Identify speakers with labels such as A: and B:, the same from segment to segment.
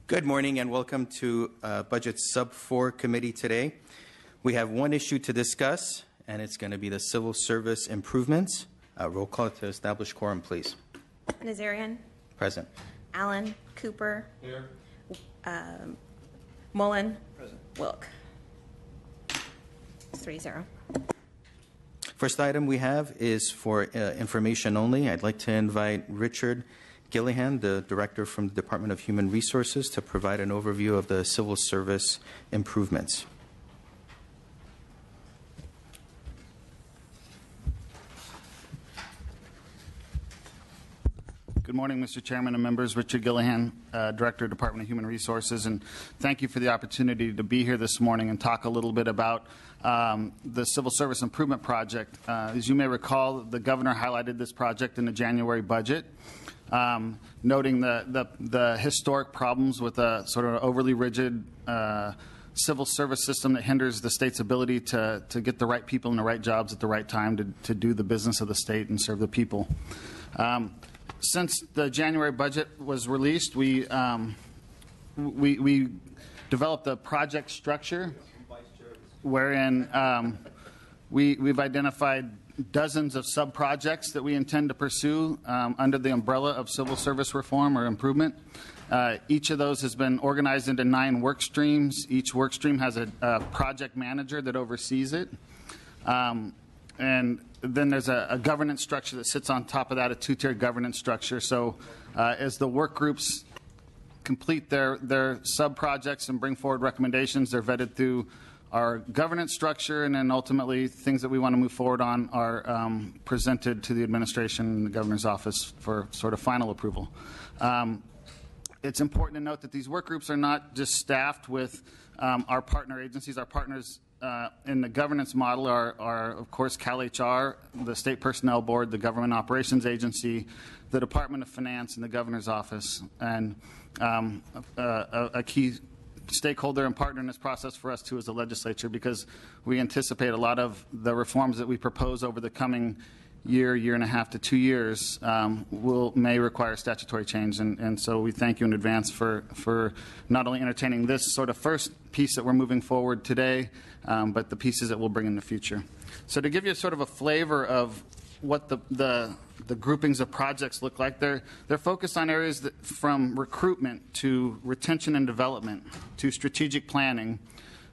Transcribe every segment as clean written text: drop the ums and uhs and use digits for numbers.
A: Good morning and welcome to Budget Sub 4 Committee today. We have one issue to discuss, and it's going to be the civil service improvements. Roll call to establish quorum, please.
B: Nazarian.
A: Present.
B: Allen. Cooper.
C: Here.
B: Mullen.
C: Present.
B: Wilk. 3-0.
A: First item we have is for information only. I'd like to invite Richard Gillihan, the Director from the Department of Human Resources, to provide an overview of the civil service improvements.
C: Good morning, Mr. Chairman and members. Richard Gillihan, Director, Department of Human Resources, and thank you for the opportunity to be here this morning and talk a little bit about the Civil Service Improvement Project. As you may recall, the Governor highlighted this project in the January budget, noting the historic problems with a sort of overly rigid civil service system that hinders the state's ability to get the right people in the right jobs at the right time to do the business of the state and serve the people. Since the January budget was released, we developed a project structure wherein we've identified dozens of sub-projects that we intend to pursue under the umbrella of civil service reform or improvement. Each of those has been organized into 9 work streams. Each work stream has a project manager that oversees it. And then there's a governance structure that sits on top of that, a 2-tiered governance structure. So as the work groups complete their sub-projects and bring forward recommendations, they're vetted through our governance structure, and then ultimately things that we want to move forward on are presented to the administration and the governor's office for sort of final approval. It's important to note that these work groups are not just staffed with our partner agencies. Our partners in the governance model are, of course, CalHR, the State Personnel Board, the Government Operations Agency, the Department of Finance, and the Governor's Office. And a key stakeholder and partner in this process for us, too, is the legislature, because we anticipate a lot of the reforms that we propose over the coming year and a half to 2 years may require statutory change. And so we thank you in advance for not only entertaining this sort of first piece that we're moving forward today, but the pieces that we'll bring in the future. So to give you sort of a flavor of what the groupings of projects look like, they're focused on areas that, from recruitment to retention and development to strategic planning.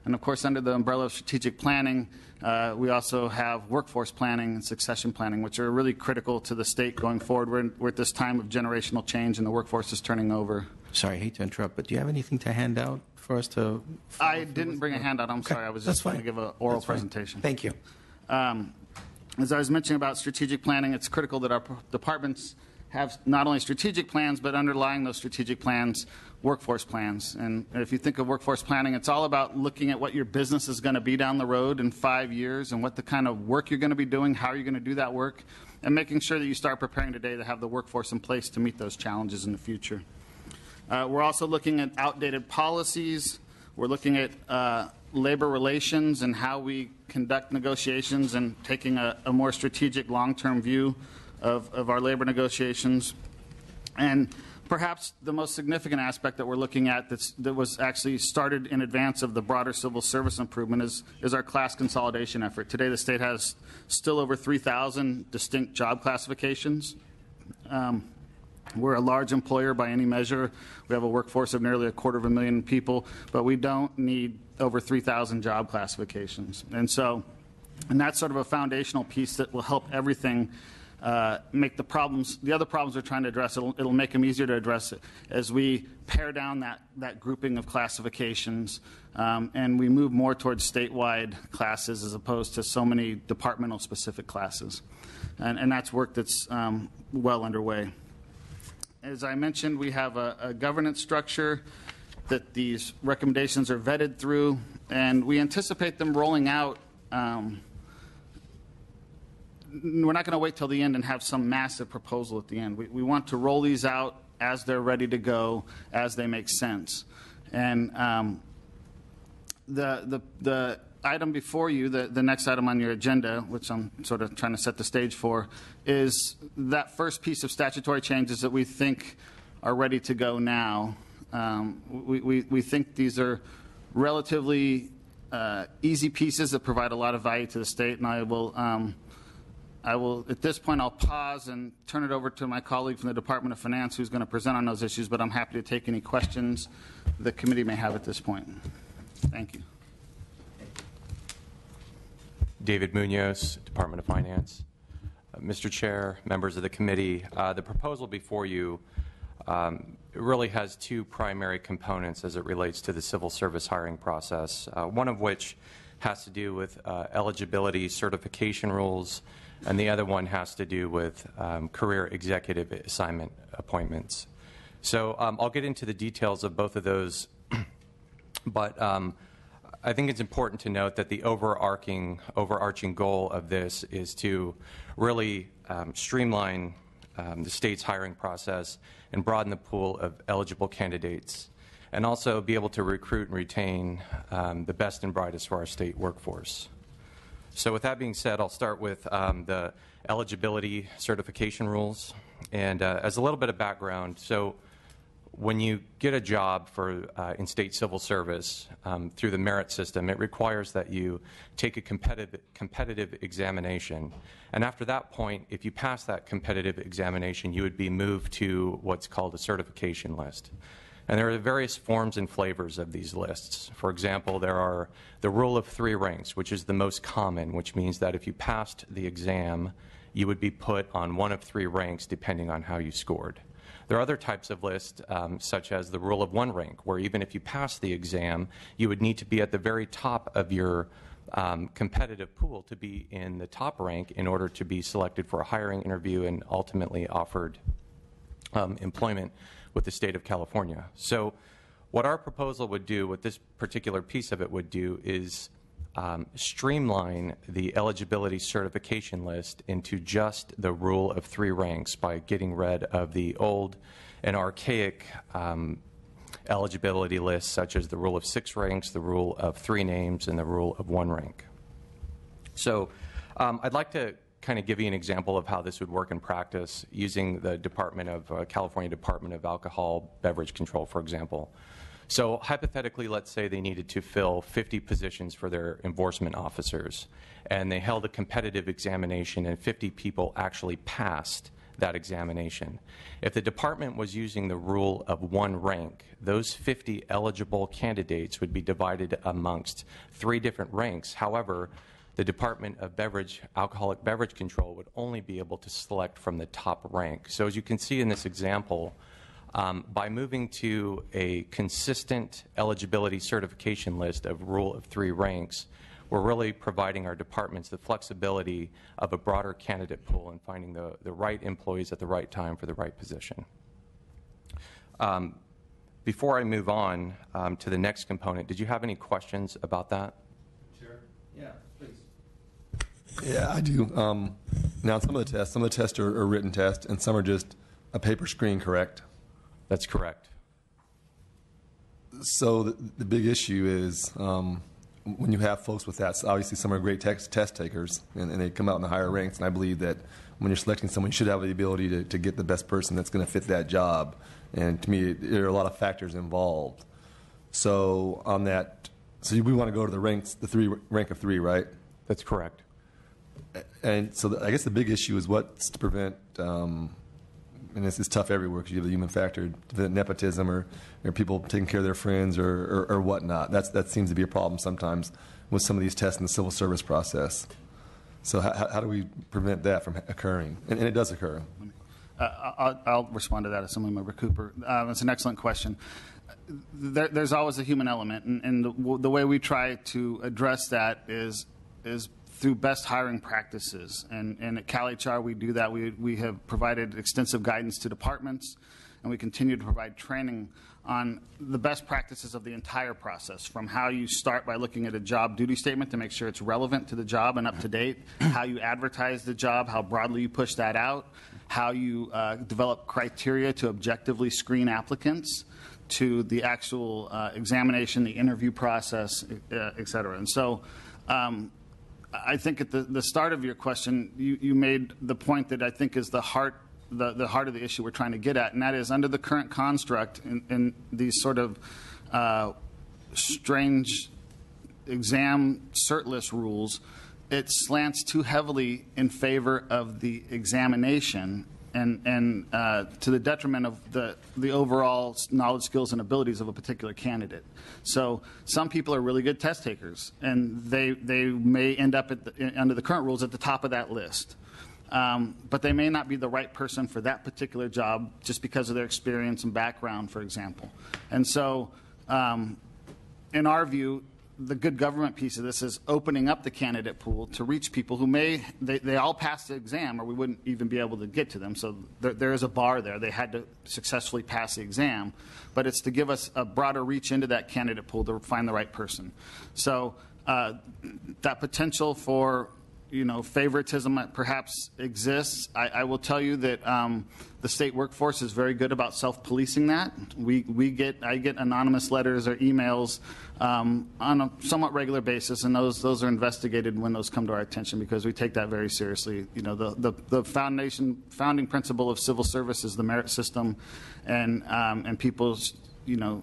C: And of course, under the umbrella of strategic planning, we also have workforce planning and succession planning, which are really critical to the state going forward. We're at this time of generational change, and the workforce is turning over.
A: Sorry, I hate to interrupt, but do you have anything to hand out for us to?
C: I didn't bring a handout. I'm sorry. I was just going to give an oral presentation.
A: Thank you.
C: As I was mentioning about strategic planning, it's critical that our departments have not only strategic plans, but underlying those strategic plans, workforce plans. And if you think of workforce planning, it's all about looking at what your business is going to be down the road in 5 years and what the kind of work you're going to be doing, how you're going to do that work, and making sure that you start preparing today to have the workforce in place to meet those challenges in the future. We're also looking at outdated policies. We're looking at labor relations and how we conduct negotiations and taking a more strategic long-term view of our labor negotiations. And perhaps the most significant aspect that we're looking at that was actually started in advance of the broader civil service improvement is our class consolidation effort. Today the state has still over 3,000 distinct job classifications. We're a large employer by any measure. We have a workforce of nearly 250,000 people, but we don't need over 3,000 job classifications. And that's sort of a foundational piece that will help everything make the other problems we're trying to address, it'll make them easier to address it as we pare down that grouping of classifications and we move more towards statewide classes as opposed to so many departmental specific classes. And that's work that's well underway. As I mentioned, we have a governance structure that these recommendations are vetted through, and we anticipate them rolling out. We're not going to wait till the end and have some massive proposal at the end. We want to roll these out as they're ready to go, as they make sense. And the item before you, the next item on your agenda, which I'm sort of trying to set the stage for, is that first piece of statutory changes that we think are ready to go now. We think these are relatively easy pieces that provide a lot of value to the state, and I will, at this point, I'll pause and turn it over to my colleague from the Department of Finance who's going to present on those issues, but I'm happy to take any questions the committee may have at this point. Thank you.
D: David Munoz, Department of Finance. Mr. Chair, members of the committee, the proposal before you really has two primary components as it relates to the civil service hiring process, one of which has to do with eligibility certification rules, and the other one has to do with career executive assignment appointments. So I'll get into the details of both of those, but I think it's important to note that the overarching goal of this is to really streamline the state's hiring process and broaden the pool of eligible candidates, and also be able to recruit and retain the best and brightest for our state workforce. So with that being said, I'll start with the eligibility certification rules. And as a little bit of background, so when you get a job for in state civil service through the merit system, it requires that you take a competitive examination. And after that point, if you pass that competitive examination, you would be moved to what's called a certification list. And there are various forms and flavors of these lists. For example, there are the rule of 3 ranks, which is the most common, which means that if you passed the exam, you would be put on one of 3 ranks depending on how you scored. There are other types of lists, such as the rule of 1 rank, where even if you pass the exam, you would need to be at the very top of your competitive pool to be in the top rank in order to be selected for a hiring interview and ultimately offered employment with the state of California. So what our proposal would do, what this particular piece of it would do, is streamline the eligibility certification list into just the rule of 3 ranks by getting rid of the old and archaic eligibility lists, such as the rule of 6 ranks, the rule of 3 names, and the rule of 1 rank. So I'd like to kind of give you an example of how this would work in practice using the California Department of Alcohol Beverage Control, for example. So hypothetically, let's say they needed to fill 50 positions for their enforcement officers, and they held a competitive examination, and 50 people actually passed that examination. If the department was using the rule of 1 rank, those 50 eligible candidates would be divided amongst 3 different ranks. However, the Department of Alcoholic Beverage Control would only be able to select from the top rank. So as you can see in this example, by moving to a consistent eligibility certification list of rule of 3 ranks, we're really providing our departments the flexibility of a broader candidate pool and finding the right employees at the right time for the right position. Before I move on to the next component, did you have any questions about that?
A: Sure. Yeah, please.
E: Yeah, I do. Now, some of the tests are written tests, and some are just a paper screen, correct?
D: That's correct.
E: So the big issue is when you have folks with that, so obviously some are great test takers, and they come out in the higher ranks, and I believe that when you're selecting someone, you should have the ability to get the best person that's going to fit that job. And to me, there are a lot of factors involved. So on that, so we want to go to the ranks, the rank of 3, right?
D: That's correct.
E: And so I guess the big issue is what's to prevent, and this is tough everywhere because you have the human factor, to prevent nepotism or people taking care of their friends or whatnot. That seems to be a problem sometimes with some of these tests in the civil service process. So how do we prevent that from occurring? And it does occur.
C: I'll respond to that, Assemblymember Cooper. That's an excellent question. There's always a human element, and the way we try to address that is through best hiring practices. And at CalHR, we do that. We have provided extensive guidance to departments, and we continue to provide training on the best practices of the entire process, from how you start by looking at a job duty statement to make sure it's relevant to the job and up to date, how you advertise the job, how broadly you push that out, how you develop criteria to objectively screen applicants, to the actual examination, the interview process, et cetera. And so I think at the start of your question, you made the point that I think is the heart the heart of the issue we're trying to get at, and that is under the current construct in these sort of strange exam cert list rules, it slants too heavily in favor of the examination and to the detriment of the overall knowledge, skills, and abilities of a particular candidate. So some people are really good test takers, and they may end up under the current rules at the top of that list. But they may not be the right person for that particular job just because of their experience and background, for example. And so in our view, the good government piece of this is opening up the candidate pool to reach people who they all passed the exam or we wouldn't even be able to get to them. So there is a bar there. They had to successfully pass the exam. But it's to give us a broader reach into that candidate pool to find the right person. So that potential for favoritism perhaps exists. I will tell you that the state workforce is very good about self-policing that. I get anonymous letters or emails on a somewhat regular basis, and those are investigated when those come to our attention because we take that very seriously. The founding principle of civil service is the merit system, and people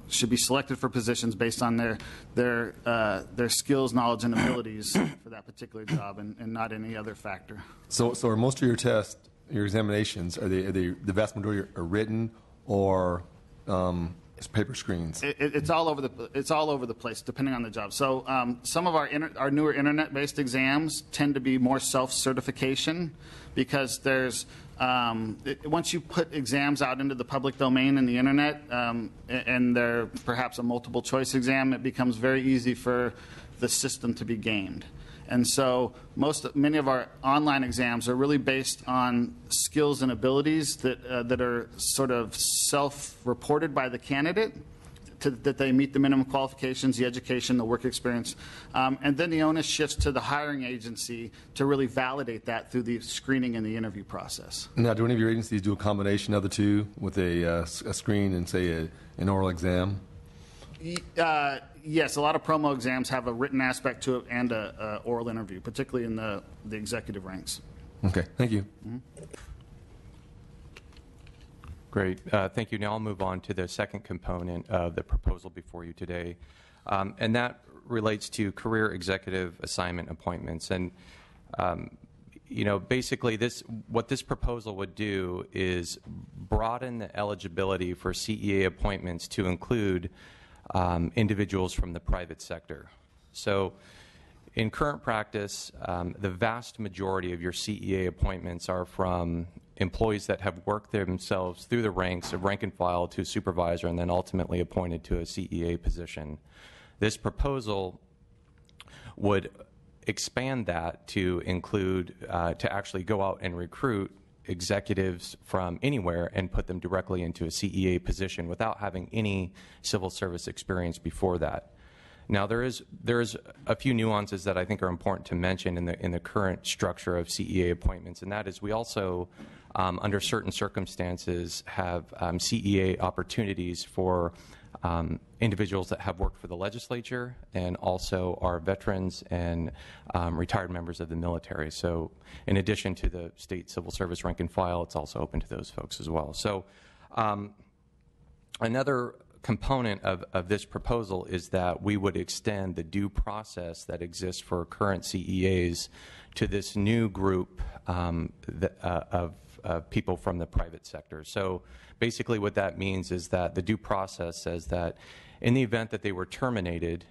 C: should be selected for positions based on their skills, knowledge, and abilities for that particular job, and not any other factor.
E: So are most of your tests, your examinations, are they the vast majority are written or paper screens?
C: It's all over the place, depending on the job. So some of our newer internet-based exams tend to be more self-certification because there's once you put exams out into the public domain in the internet, and they're perhaps a multiple choice exam, it becomes very easy for the system to be gamed. And so many of our online exams are really based on skills and abilities that are sort of self-reported by the candidate, that they meet the minimum qualifications, the education, the work experience. And then the onus shifts to the hiring agency to really validate that through the screening and the interview process.
E: Now, do any of your agencies do a combination of the two with a screen and, say, an oral exam?
C: Yes, a lot of promo exams have a written aspect to it and an oral interview, particularly in the executive ranks.
E: Okay, thank you.
C: Mm-hmm.
D: Great. Thank you. Now I'll move on to the second component of the proposal before you today, and that relates to career executive assignment appointments. And basically what this proposal would do is broaden the eligibility for CEA appointments to include individuals from the private sector. So in current practice, the vast majority of your CEA appointments are from employees that have worked themselves through the ranks of rank and file to supervisor and then ultimately appointed to a CEA position. This proposal would expand that to include, to actually go out and recruit executives from anywhere and put them directly into a CEA position without having any civil service experience before that. Now, there is a few nuances that I think are important to mention in the current structure of CEA appointments, and that is we also, under certain circumstances, have CEA opportunities for individuals that have worked for the legislature and also are veterans and retired members of the military. So in addition to the state civil service rank and file, it's also open to those folks as well. So another component of this proposal is that we would extend the due process that exists for current CEAs to this new group of people from the private sector. So basically what that means is that the due process says that in the event that they were terminated,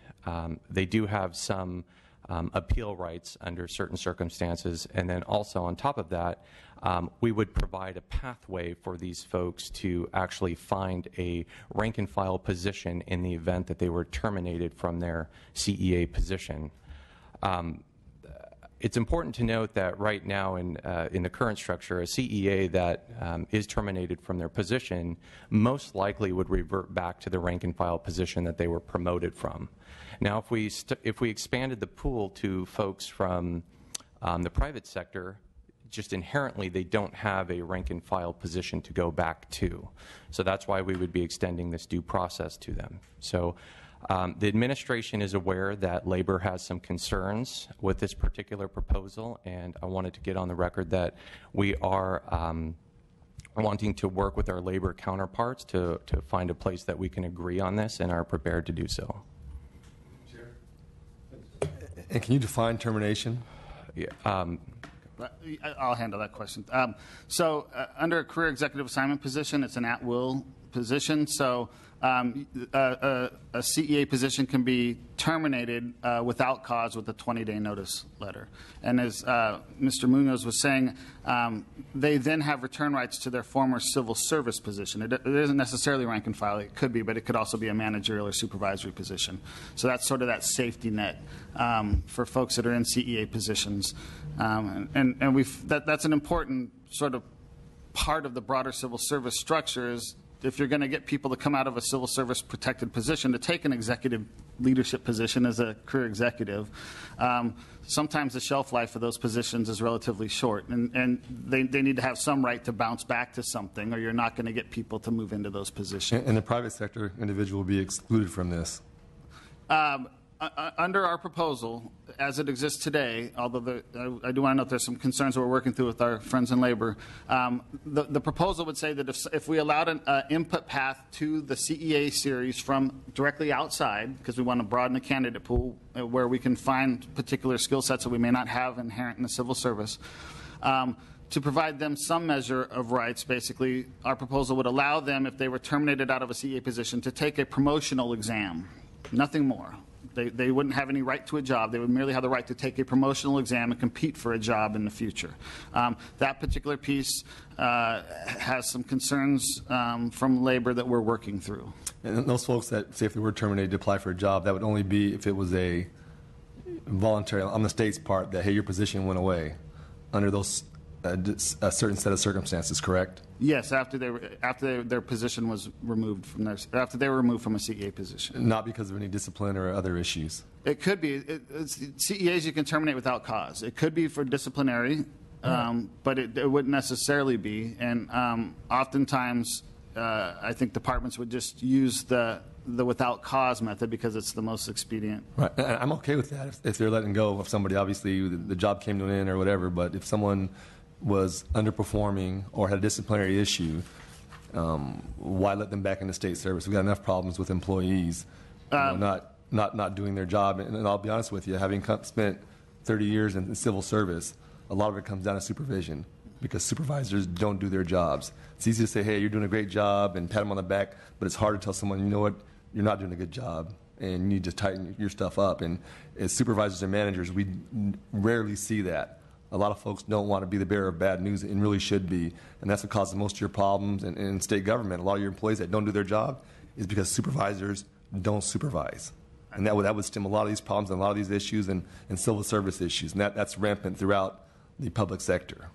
D: they do have some appeal rights under certain circumstances, and then also on top of that, we would provide a pathway for these folks to actually find a rank and file position in the event that they were terminated from their CEA position. It's important to note that right now in the current structure, a CEA that is terminated from their position most likely would revert back to the rank and file position that they were promoted from. Now, if we expanded the pool to folks from the private sector, just inherently they don't have a rank and file position to go back to. So that's why we would be extending this due process to them. So the administration is aware that labor has some concerns with this particular proposal, and I wanted to get on the record that we are wanting to work with our labor counterparts to find a place that we can agree on this and are prepared to do so.
E: And can you define termination?
D: Yeah,
C: I'll handle that question. Under a career executive assignment position, it's an at-will position. So a CEA position can be terminated without cause with a 20-day notice letter. And as Mr. Munoz was saying, they then have return rights to their former civil service position. It isn't necessarily rank and file. It could be, but it could also be a managerial or supervisory position. So that's sort of that safety net for folks that are in CEA positions. That's an important sort of part of the broader civil service structure is if you're going to get people to come out of a civil service protected position to take an executive leadership position as a career executive, sometimes the shelf life of those positions is relatively short, and they need to have some right to bounce back to something, or you're not going to get people to move into those positions.
E: And the private sector individual will be excluded from this.
C: Under our proposal, as it exists today, although I do want to note there's some concerns we're working through with our friends in labor, the proposal would say that if we allowed an input path to the CEA series from directly outside, because we want to broaden the candidate pool where we can find particular skill sets that we may not have inherent in the civil service, to provide them some measure of rights, basically, our proposal would allow them, if they were terminated out of a CEA position, to take a promotional exam, nothing more. They wouldn't have any right to a job. They would merely have the right to take a promotional exam and compete for a job in the future. That particular piece has some concerns from labor that we're working through.
E: And those folks that say if they were terminated to apply for a job, that would only be if it was a voluntary, on the state's part, that, hey, your position went away under those a certain set of circumstances, correct?
C: Yes, after their position was removed from after they were removed from a CEA position.
E: Not because of any discipline or other issues.
C: It could be. CEAs you can terminate without cause. It could be for disciplinary, but it wouldn't necessarily be. And oftentimes, I think departments would just use the without cause method because it's the most expedient.
E: Right. And I'm okay with that if they're letting go of somebody. Obviously, the job came to an end or whatever. But if someone was underperforming or had a disciplinary issue, why let them back into state service? We've got enough problems with employees not doing their job. And I'll be honest with you, having spent 30 years in civil service, a lot of it comes down to supervision because supervisors don't do their jobs. It's easy to say, hey, you're doing a great job and pat them on the back, but it's hard to tell someone, you know what, you're not doing a good job and you need to tighten your stuff up. And as supervisors and managers, we rarely see that. A lot of folks don't want to be the bearer of bad news and really should be. And that's what causes most of your problems in state government. A lot of your employees that don't do their job is because supervisors don't supervise. And that would stem a lot of these problems and a lot of these issues and civil service issues. And that's rampant throughout the public sector.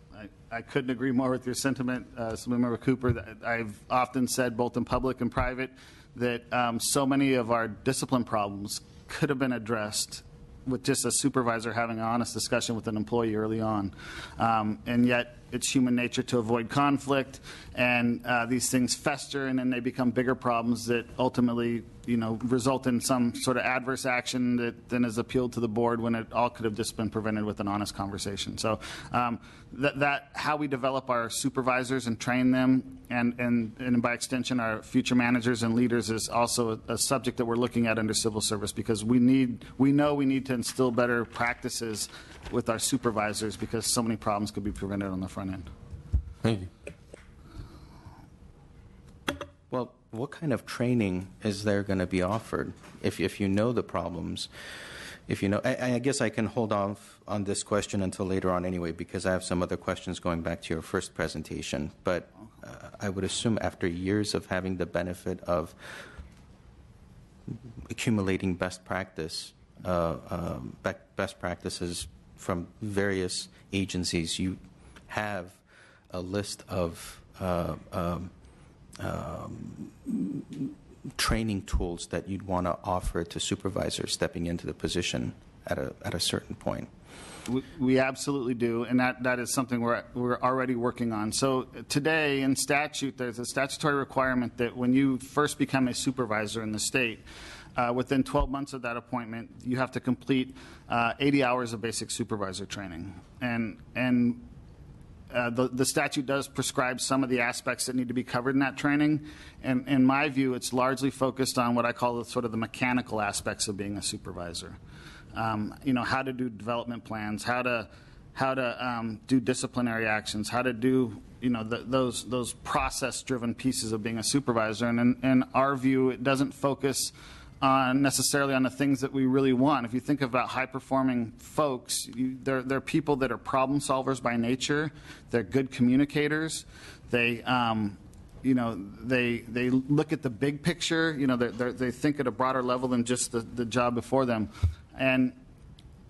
C: I couldn't agree more with your sentiment, Member Cooper. I've often said, both in public and private, that so many of our discipline problems could have been addressed with just a supervisor having an honest discussion with an employee early on. And yet it's human nature to avoid conflict, and these things fester, and then they become bigger problems that ultimately, result in some sort of adverse action that then is appealed to the board when it all could have just been prevented with an honest conversation. So that how we develop our supervisors and train them, and by extension our future managers and leaders, is also a subject that we're looking at under civil service, because we know we need to instill better practices with our supervisors because so many problems could be prevented on the front end.
E: Thank you.
A: Well, what kind of training is there going to be offered if you know the problems? If you know, I guess I can hold off on this question until later on anyway, because I have some other questions going back to your first presentation. But I would assume after years of having the benefit of accumulating best practices from various agencies, you have a list of training tools that you'd want to offer to supervisors stepping into the position at a certain point.
C: We absolutely do, and that is something we're already working on. So today in statute, there's a statutory requirement that when you first become a supervisor in the state, within 12 months of that appointment, you have to complete 80 hours of basic supervisor training. And the statute does prescribe some of the aspects that need to be covered in that training. And in my view, it's largely focused on what I call sort of the mechanical aspects of being a supervisor. How to do development plans, how to do disciplinary actions, how to do those process-driven pieces of being a supervisor. And in our view, it doesn't focus necessarily on the things that we really want. If you think about high-performing folks, they're people that are problem solvers by nature. They're good communicators. They they look at the big picture. They think at a broader level than just the job before them. And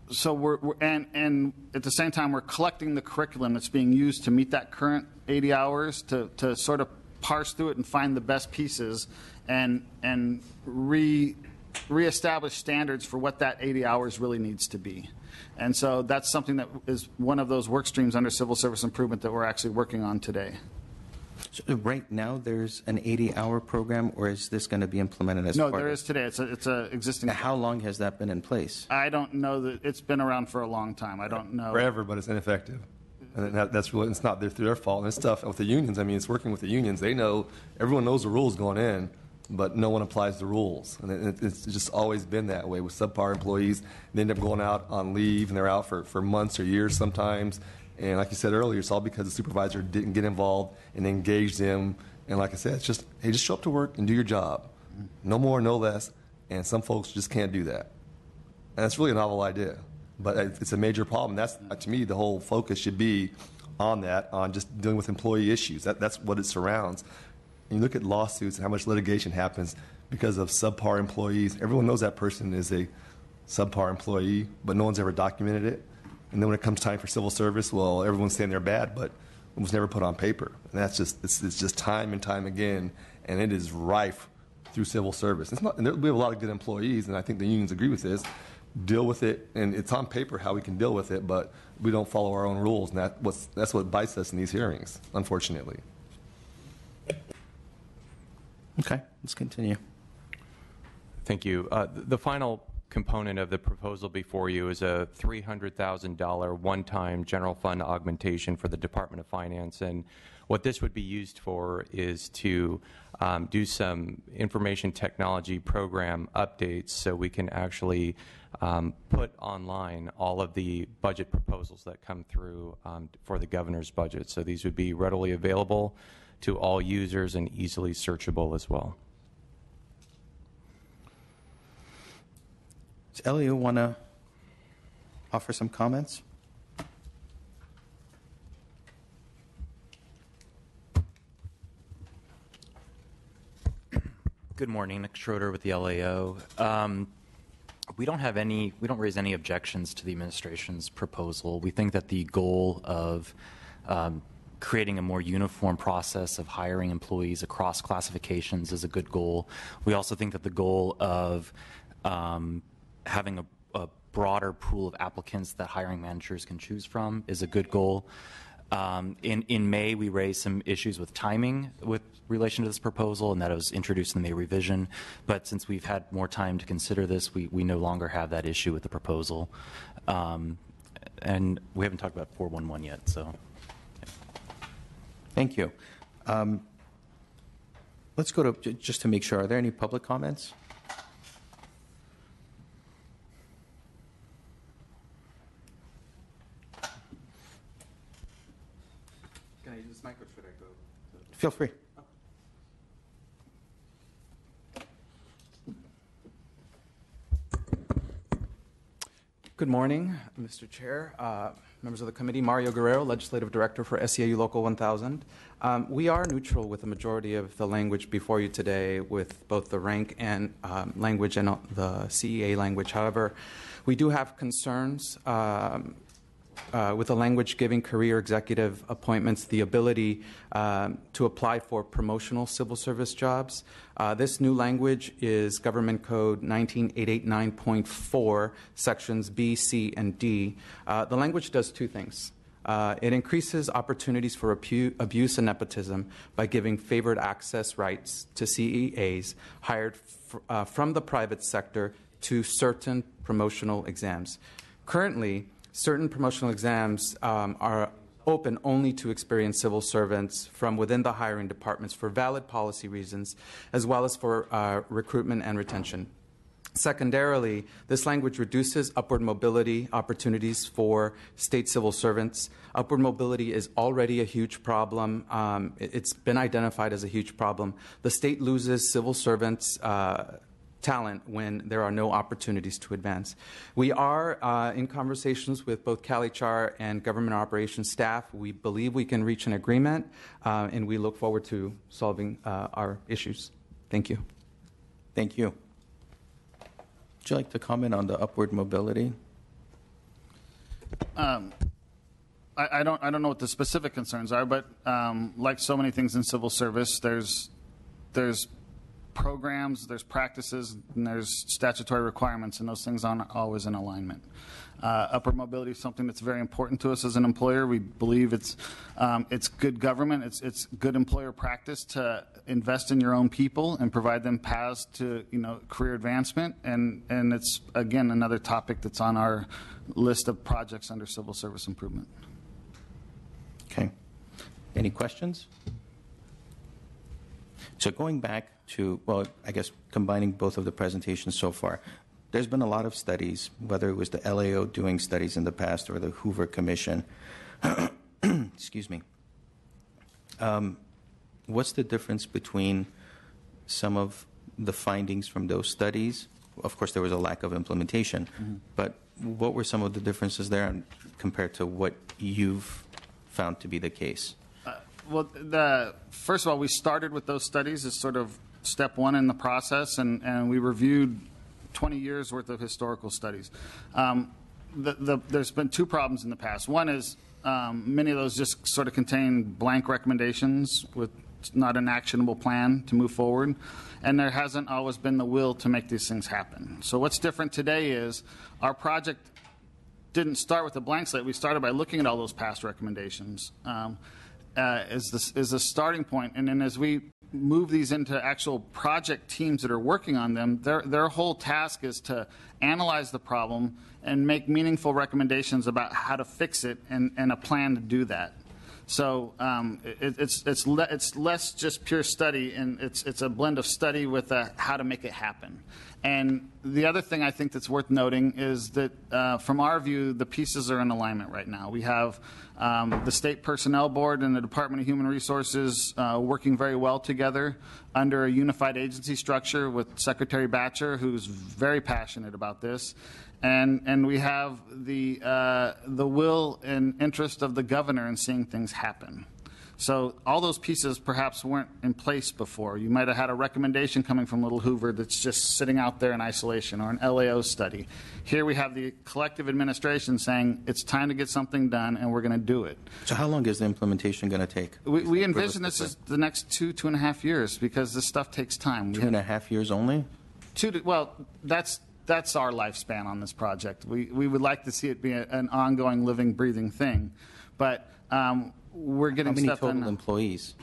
C: so and at the same time, we're collecting the curriculum that's being used to meet that current 80 hours to sort of parse through it and find the best pieces and reestablish standards for what that 80 hours really needs to be. And so that's something that is one of those work streams under civil service improvement that we're actually working on today.
A: So right now, there's an 80-hour program, or is this going to be implemented as part of it?
C: No, there is today. It's a existing.
A: Now, how long has that been in place?
C: I don't know that it's been around for a long time. I don't know.
E: Forever, but it's ineffective. And that's really, it's not through their fault. And it's stuff with the unions. I mean, it's working with the unions. They know, everyone knows the rules going in, but no one applies the rules. And it's just always been that way with subpar employees. They end up going out on leave, and they're out for months or years sometimes. And like you said earlier, it's all because the supervisor didn't get involved and engage them. And like I said, it's just, hey, just show up to work and do your job. No more, no less. And some folks just can't do that. And that's really a novel idea. But it's a major problem. That's, to me, the whole focus should be on that, on just dealing with employee issues. That's what it surrounds. And you look at lawsuits and how much litigation happens because of subpar employees. Everyone knows that person is a subpar employee, but no one's ever documented it. And then when it comes time for civil service, well, everyone's saying they're bad, but it was never put on paper. And that's just, it's just time and time again, and it is rife through civil service. It's not, and we have a lot of good employees, and I think the unions agree with this. Deal with it, and it's on paper how we can deal with it, but we don't follow our own rules, and that's what bites us in these hearings, unfortunately.
A: Okay, let's continue.
D: Thank you. The final component of the proposal before you is a $300,000 one-time general fund augmentation for the Department of Finance. And what this would be used for is to do some information technology program updates so we can actually put online all of the budget proposals that come through for the governor's budget. So these would be readily available to all users and easily searchable as well.
A: Does Elio want to offer some comments?
F: Good morning, Nick Schroeder with the LAO. We don't raise any objections to the administration's proposal. We think that the goal of creating a more uniform process of hiring employees across classifications is a good goal. We also think that the goal of having a broader pool of applicants that hiring managers can choose from is a good goal. In May, we raised some issues with timing with relation to this proposal, and that it was introduced in the May revision. But since we've had more time to consider this, we no longer have that issue with the proposal. And we haven't talked about 411 yet, so.
A: Thank you. Let's go to, just to make sure, are there any public comments?
G: Can I use this mic or should I go?
A: Feel free.
G: Good morning, Mr. Chair, members of the committee. Mario Guerrero, Legislative Director for SEIU Local 1000. We are neutral with the majority of the language before you today with both the rank and language and the CEA language. However, we do have concerns with the language giving career executive appointments the ability to apply for promotional civil service jobs. This new language is Government Code 19889.4, sections B, C, and D. The language does two things. It increases opportunities for abuse and nepotism by giving favored access rights to CEAs hired from the private sector to certain promotional exams. Currently, certain promotional exams are open only to experienced civil servants from within the hiring departments for valid policy reasons, as well as for recruitment and retention. Secondarily, this language reduces upward mobility opportunities for state civil servants. Upward mobility is already a huge problem. It's been identified as a huge problem. The state loses civil servants talent when there are no opportunities to advance. We are in conversations with both CalHR and government operations staff. We believe we can reach an agreement, and we look forward to solving our issues. Thank you.
A: Thank you. Would you like to comment on the upward mobility?
C: I don't know what the specific concerns are, but like so many things in civil service, there's programs, there's practices, and there's statutory requirements, and those things aren't always in alignment. Upward mobility is something that's very important to us as an employer. We believe it's good government, it's good employer practice to invest in your own people and provide them paths to career advancement. And it's again another topic that's on our list of projects under civil service improvement.
A: Okay. Any questions? So going back to, well, I guess combining both of the presentations so far, there's been a lot of studies, whether it was the LAO doing studies in the past or the Hoover Commission. Excuse me. What's the difference between some of the findings from those studies? Of course, there was a lack of implementation, but what were some of the differences there compared to what you've found to be the case?
C: Well, first of all, we started with those studies as sort of step one in the process, and we reviewed 20 years worth of historical studies. There's been two problems in the past. One is many of those just sort of contain blank recommendations with not an actionable plan to move forward, and there hasn't always been the will to make these things happen. So what's different today is our project didn't start with a blank slate. We started by looking at all those past recommendations as the starting point, and then as we move these into actual project teams that are working on them, their whole task is to analyze the problem and make meaningful recommendations about how to fix it and a plan to do that. So it's less just pure study, and it's a blend of study with how to make it happen. And the other thing I think that's worth noting is that from our view, the pieces are in alignment right now. We have the State Personnel Board and the Department of Human Resources working very well together under a unified agency structure with Secretary Batcher, who's very passionate about this. And we have the will and interest of the governor in seeing things happen. So all those pieces perhaps weren't in place before. You might have had a recommendation coming from Little Hoover that's just sitting out there in isolation, or an LAO study. Here we have the collective administration saying it's time to get something done, and we're going to do it.
A: So how long is the implementation going to take?
C: We envision this as the next 2.5 years, because this stuff takes time.
A: 2.5 years only?
C: Well, that's our lifespan on this project. We would like to see it be an ongoing, living, breathing thing, but we're getting stuff done.
A: How many total employees?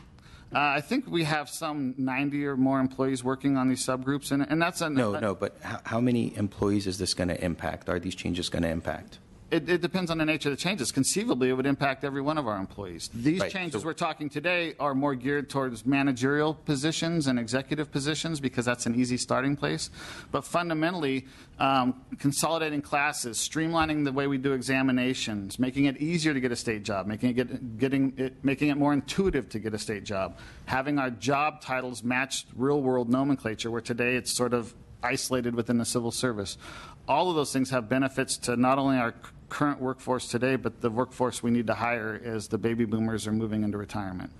C: I think we have some 90 or more employees working on these subgroups, and that's
A: No, but how many employees is this going to impact? Are these changes going to impact?
C: It depends on the nature of the changes. Conceivably, it would impact every one of our employees. These
A: Right,
C: changes
A: so-
C: we're talking today are more geared towards managerial positions and executive positions, because that's an easy starting place. But fundamentally, consolidating classes, streamlining the way we do examinations, making it easier to get a state job, making it more intuitive to get a state job, having our job titles match real-world nomenclature, where today it's sort of isolated within the civil service. All of those things have benefits to not only our current workforce today, but the workforce we need to hire as the baby boomers are moving into retirement.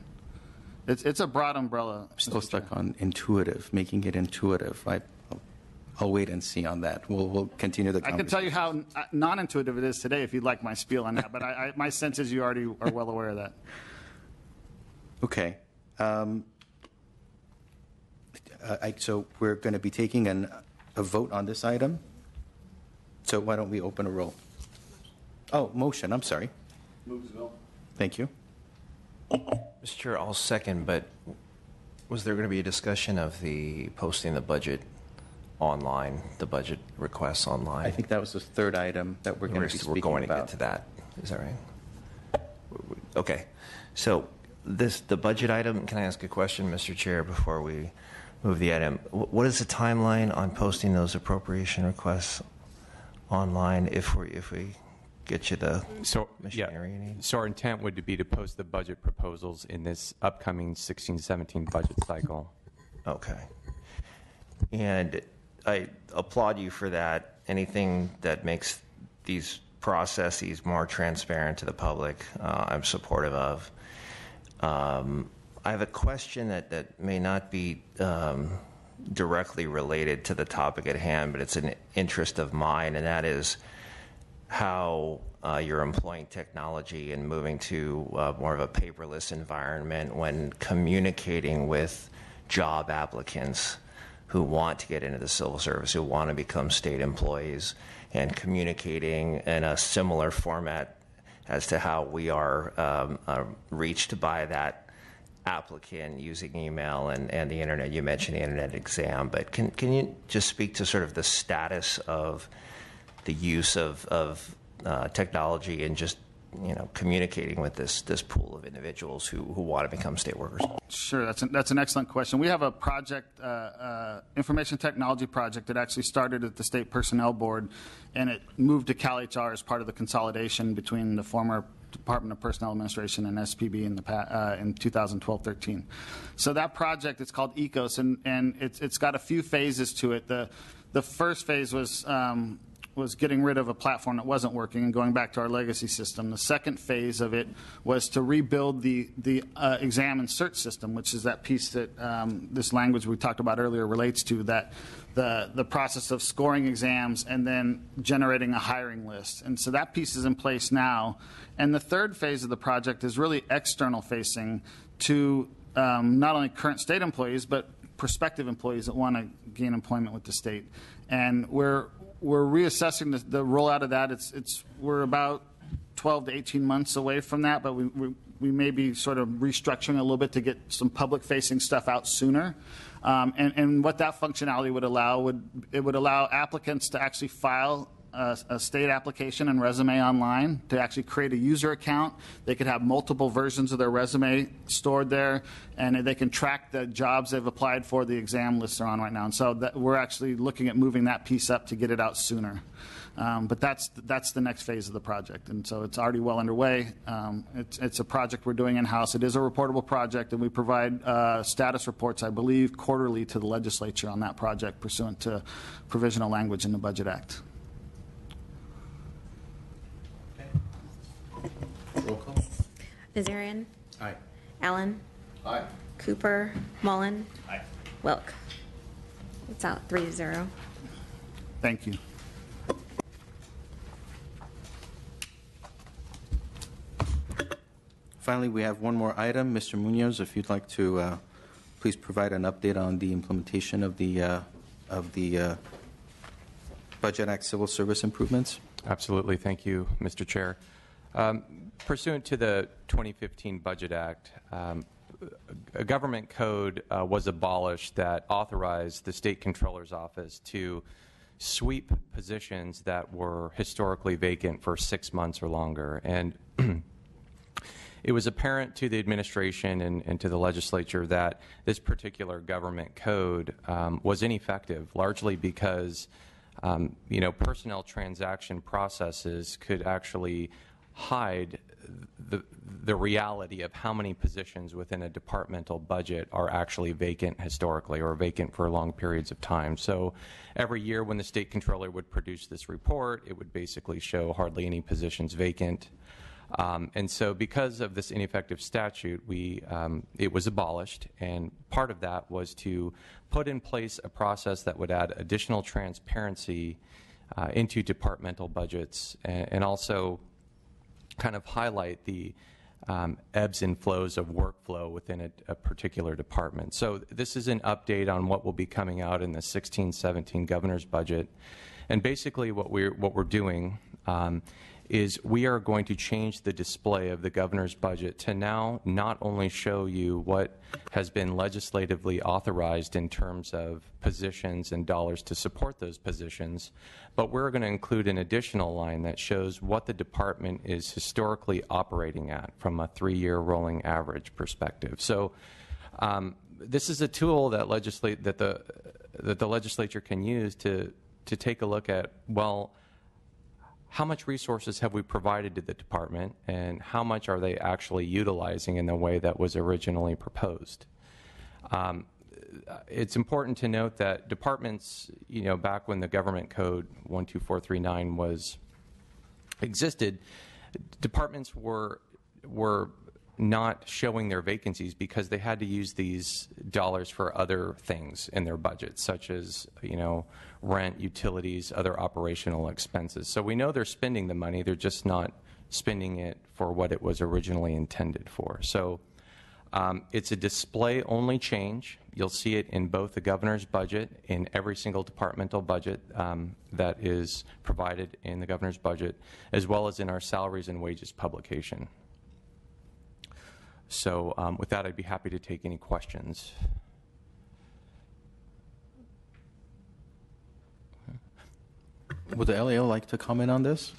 C: It's a broad umbrella.
A: I'm still stuck on intuitive, making it intuitive. I'll wait and see on that. We'll continue the conversation.
C: I can tell you how non-intuitive it is today if you'd like my spiel on that, but my sense is you already are well aware of that.
A: Okay. So we're going to be taking a vote on this item. So why don't we open a roll? Oh, motion. I'm sorry.
C: Move to vote.
A: Thank you.
H: Mr. Chair, I'll second, but was there going to be a discussion of the posting the budget online, the budget requests online?
A: I think that was the third item that we're going to be speaking
H: We're going
A: about.
H: to get to that. Is that right? Okay. So the budget item, can I ask a question, Mr. Chair, before we move the item? What is the timeline on posting those appropriation requests online if we get you the machinery you need?
D: So our intent would be to post the budget proposals in this upcoming 16-17 budget cycle.
H: Okay. And I applaud you for that. Anything that makes these processes more transparent to the public, I'm supportive of. I have a question that may not be directly related to the topic at hand, but it's an interest of mine, and that is how you're employing technology and moving to more of a paperless environment when communicating with job applicants who want to get into the civil service, who want to become state employees, and communicating in a similar format as to how we are reached by that applicant using email and the internet. You mentioned the internet exam, but can you just speak to sort of the status of the use of technology and just communicating with this pool of individuals who want to become state workers?
C: Sure, that's an excellent question. We have a project, information technology project that actually started at the State Personnel Board, and it moved to CalHR as part of the consolidation between the former Department of Personnel Administration and SPB in 2012-13. So that project, it's called ECOS, and it's got a few phases to it. The first phase was getting rid of a platform that wasn't working and going back to our legacy system. The second phase of it was to rebuild the exam and search system, which is that piece that this language we talked about earlier relates to, that the process of scoring exams and then generating a hiring list. And so that piece is in place now. And the third phase of the project is really external facing to not only current state employees, but prospective employees that want to gain employment with the state. And we're reassessing the rollout of that. We're about 12 to 18 months away from that, but we may be sort of restructuring a little bit to get some public-facing stuff out sooner. And what that functionality would allow would allow applicants to actually file a state application and resume online, to actually create a user account. They could have multiple versions of their resume stored there, and they can track the jobs they've applied for. The exam lists are on right now, and so we're actually looking at moving that piece up to get it out sooner. But that's the next phase of the project, and so it's already well underway. It's a project we're doing in-house. It is a reportable project, and we provide status reports, I believe, quarterly to the legislature on that project pursuant to provisional language in the Budget Act.
A: Roll call.
B: Nazarian.
A: Aye.
B: Allen.
C: Aye.
B: Cooper. Mullen.
C: Aye.
B: Wilk. It's out 3-0.
C: Thank you.
A: Finally, we have one more item. Mr. Munoz, if you'd like to please provide an update on the implementation of the Budget Act civil service improvements.
D: Absolutely. Thank you, Mr. Chair. Pursuant to the 2015 Budget Act, a government code was abolished that authorized the State Controller's Office to sweep positions that were historically vacant for 6 months or longer. And it was apparent to the administration and to the legislature that this particular government code was ineffective, largely because personnel transaction processes could actually hide the reality of how many positions within a departmental budget are actually vacant historically or vacant for long periods of time. So every year when the state controller would produce this report, it would basically show hardly any positions vacant. And so because of this ineffective statute, it was abolished, and part of that was to put in place a process that would add additional transparency into departmental budgets and also kind of highlight the ebbs and flows of workflow within a particular department. So this is an update on what will be coming out in the 16-17 governor's budget. And basically what we're doing is we are going to change the display of the governor's budget to now not only show you what has been legislatively authorized in terms of positions and dollars to support those positions, but we're going to include an additional line that shows what the department is historically operating at from a 3-year rolling average perspective. So this is a tool that the legislature can use to take a look at, well, how much resources have we provided to the department, and how much are they actually utilizing in the way that was originally proposed? It's important to note that departments, back when the Government Code 12439 existed, departments were not showing their vacancies because they had to use these dollars for other things in their budget, such as rent, utilities, other operational expenses. So we know they're spending the money, they're just not spending it for what it was originally intended for. So it's a display-only change. You'll see it in both the governor's budget, in every single departmental budget that is provided in the governor's budget, as well as in our salaries and wages publication. So with that, I'd be happy to take any questions.
A: Would the LAO like to comment on this?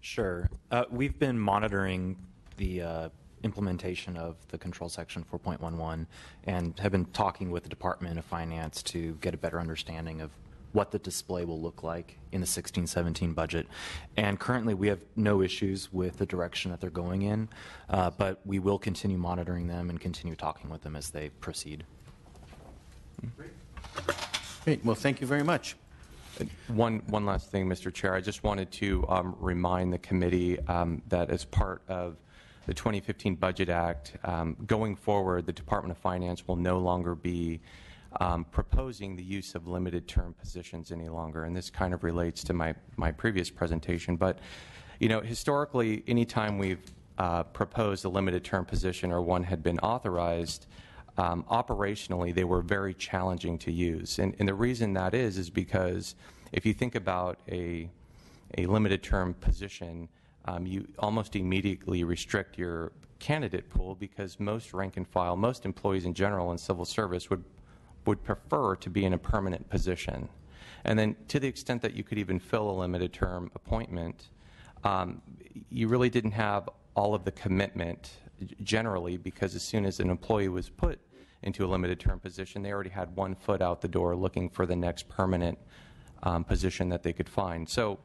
F: Sure. We've been monitoring the implementation of the control section 4.11 and have been talking with the Department of Finance to get a better understanding of what the display will look like in the 16-17 budget. And currently we have no issues with the direction that they're going in, but we will continue monitoring them and continue talking with them as they proceed.
A: Great. Well, thank you very much.
D: One last thing, Mr. Chair. I just wanted to remind the committee that as part of the 2015 Budget Act, going forward, the Department of Finance will no longer be proposing the use of limited term positions any longer. And this kind of relates to my previous presentation. But, historically, anytime we've proposed a limited term position or one had been authorized, operationally, they were very challenging to use. And the reason that is because if you think about a limited term position, you almost immediately restrict your candidate pool because most rank and file, most employees in general in civil service would prefer to be in a permanent position. And then to the extent that you could even fill a limited term appointment, you really didn't have all of the commitment generally, because as soon as an employee was put into a limited term position, they already had one foot out the door looking for the next permanent position that they could find. So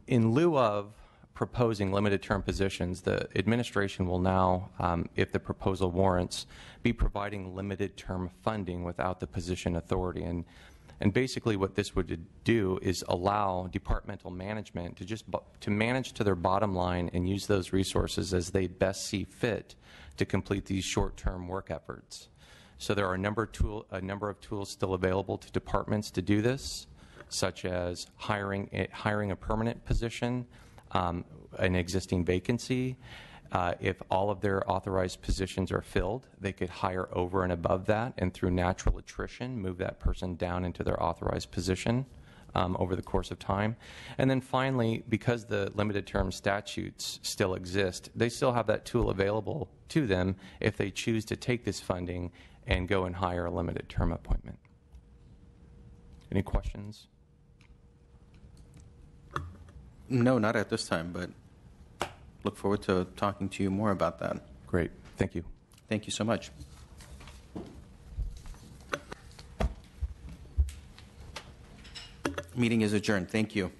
D: in lieu of proposing limited term positions, the administration will now, if the proposal warrants, be providing limited term funding without the position authority. And basically what this would do is allow departmental management to manage to their bottom line and use those resources as they best see fit to complete these short-term work efforts. So there are a number of tools still available to departments to do this, such as hiring a permanent position, an existing vacancy. If all of their authorized positions are filled, they could hire over and above that, and through natural attrition, move that person down into their authorized position over the course of time. And then finally, because the limited term statutes still exist, they still have that tool available to them if they choose to take this funding and go and hire a limited term appointment. Any questions?
A: No, not at this time, but look forward to talking to you more about that.
D: Great. Thank you.
A: Thank you so much. Meeting is adjourned. Thank you.